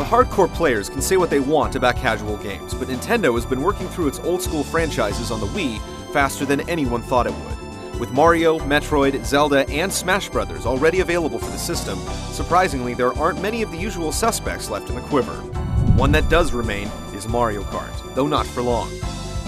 hardcore players can say what they want about casual games, but Nintendo has been working through its old-school franchises on the Wii faster than anyone thought it would. With Mario, Metroid, Zelda, and Smash Bros. Already available for the system, surprisingly there aren't many of the usual suspects left in the quiver. One that does remain is Mario Kart, though not for long.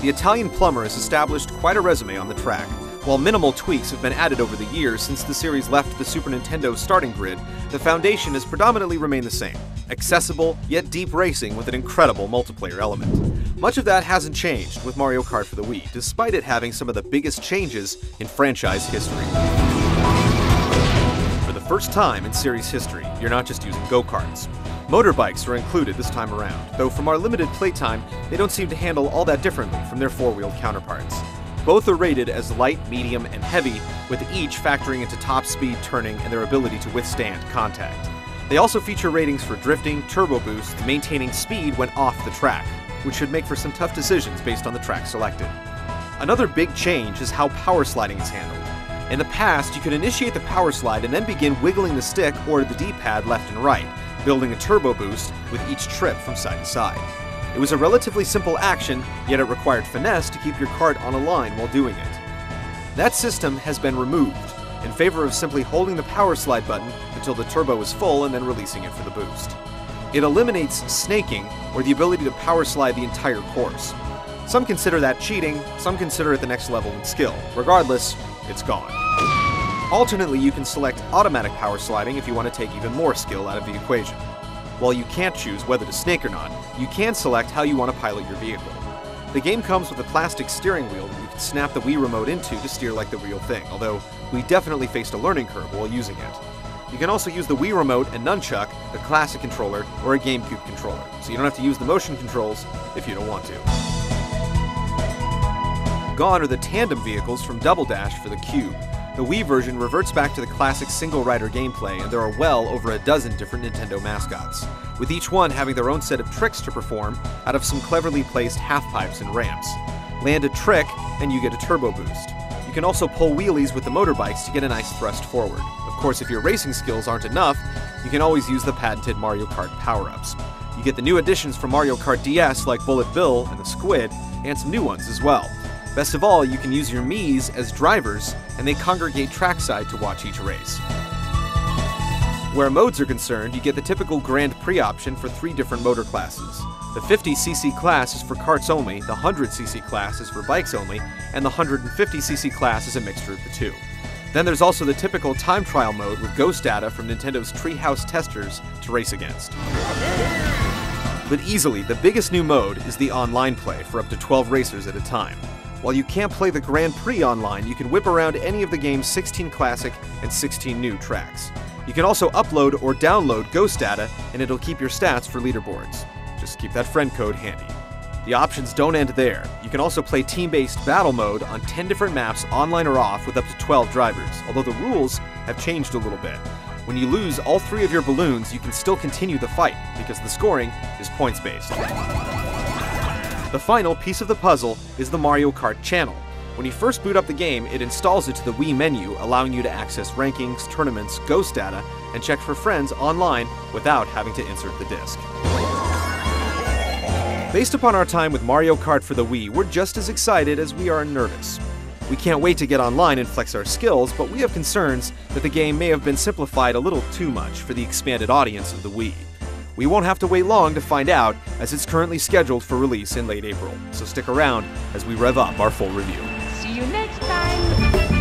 The Italian plumber has established quite a resume on the track. While minimal tweaks have been added over the years since the series left the Super Nintendo starting grid, the foundation has predominantly remained the same. Accessible, yet deep racing with an incredible multiplayer element. Much of that hasn't changed with Mario Kart for the Wii, despite it having some of the biggest changes in franchise history. For the first time in series history, you're not just using go-karts. Motorbikes are included this time around, though from our limited playtime, they don't seem to handle all that differently from their four-wheeled counterparts. Both are rated as light, medium, and heavy, with each factoring into top speed, turning, and their ability to withstand contact. They also feature ratings for drifting, turbo boost, and maintaining speed when off the track, which should make for some tough decisions based on the track selected. Another big change is how power sliding is handled. In the past, you could initiate the power slide and then begin wiggling the stick or the D-pad left and right, building a turbo boost with each trip from side to side. It was a relatively simple action, yet it required finesse to keep your kart on a line while doing it. That system has been removed, in favor of simply holding the power slide button until the turbo is full and then releasing it for the boost. It eliminates snaking, or the ability to power slide the entire course. Some consider that cheating, some consider it the next level in skill. Regardless, it's gone. Alternately, you can select automatic power sliding if you want to take even more skill out of the equation. While you can't choose whether to snake or not, you can select how you want to pilot your vehicle. The game comes with a plastic steering wheel that you can snap the Wii remote into to steer like the real thing, although we definitely faced a learning curve while using it. You can also use the Wii remote and nunchuck, a classic controller, or a GameCube controller, so you don't have to use the motion controls if you don't want to. Gone are the tandem vehicles from Double Dash for the Cube. The Wii version reverts back to the classic single-rider gameplay, and there are well over a dozen different Nintendo mascots, with each one having their own set of tricks to perform out of some cleverly placed half-pipes and ramps. Land a trick, and you get a turbo boost. You can also pull wheelies with the motorbikes to get a nice thrust forward. Of course, if your racing skills aren't enough, you can always use the patented Mario Kart power-ups. You get the new additions from Mario Kart DS like Bullet Bill and the Squid, and some new ones as well. Best of all, you can use your Miis as drivers, and they congregate trackside to watch each race. Where modes are concerned, you get the typical Grand Prix option for 3 different motor classes. The 50cc class is for karts only, the 100cc class is for bikes only, and the 150cc class is a mixture of the two. Then there's also the typical time trial mode with ghost data from Nintendo's Treehouse testers to race against. But easily, the biggest new mode is the online play for up to 12 racers at a time. While you can't play the Grand Prix online, you can whip around any of the game's 16 classic and 16 new tracks. You can also upload or download ghost data, and it'll keep your stats for leaderboards. Just keep that friend code handy. The options don't end there. You can also play team-based battle mode on 10 different maps, online or off, with up to 12 drivers, although the rules have changed a little bit. When you lose all 3 of your balloons, you can still continue the fight, because the scoring is points-based. The final piece of the puzzle is the Mario Kart channel. When you first boot up the game, it installs it to the Wii menu, allowing you to access rankings, tournaments, ghost data, and check for friends online without having to insert the disc. Based upon our time with Mario Kart for the Wii, we're just as excited as we are nervous. We can't wait to get online and flex our skills, but we have concerns that the game may have been simplified a little too much for the expanded audience of the Wii. We won't have to wait long to find out, as it's currently scheduled for release in late April, so stick around as we rev up our full review. See you next time!